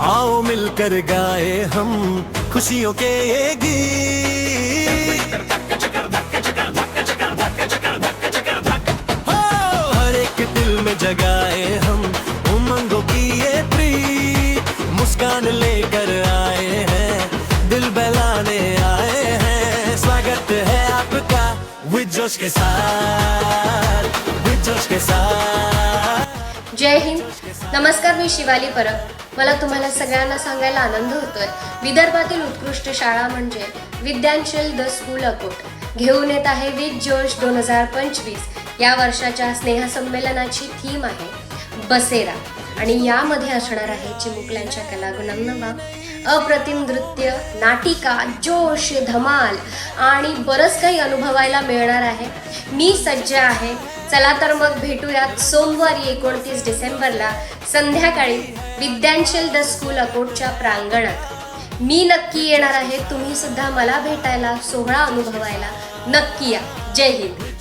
आओ मिलकर गाए हम खुशियों के ये गीत। हो, हर एक दिल में जगाए हम उमंगों की ये प्रीत। मुस्कान लेकर आए हैं, दिल बहलाने आए हैं। स्वागत है आपका विद जोश के साथ, विद जोश के साथ। जय हिंद, नमस्कार. मी शिवाली परब. मला तुम्हाला सगळ्यांना सांगायला आनंद होतोय, विदर्भातील उत्कृष्ट शाळा म्हणजे विद्यांचल द स्कूल अकोट घेऊन येत आहे विद जोश 2025. या वर्षाच्या स्नेहसंमेलनाची थीम आहे बसेरा आणि यामध्ये असणार आहे चिमुकल्यांच्या कलागुणांना वाव, अप्रतिम नृत्य, नाटिका, जोश, धमाल आणि बरंच काही अनुभवायला मिळणार आहे. मी सज्ज आहे. चला तर मग भेटूयात सोमवारी 29 डिसेंबरला संध्याकाळी विद्यांचल द स्कूल अकोटच्या प्रांगणात. मी नक्की येणार आहे. तुम्ही सुद्धा मला भेटायला, सोहळा अनुभवायला नक्की या. जय हिंद.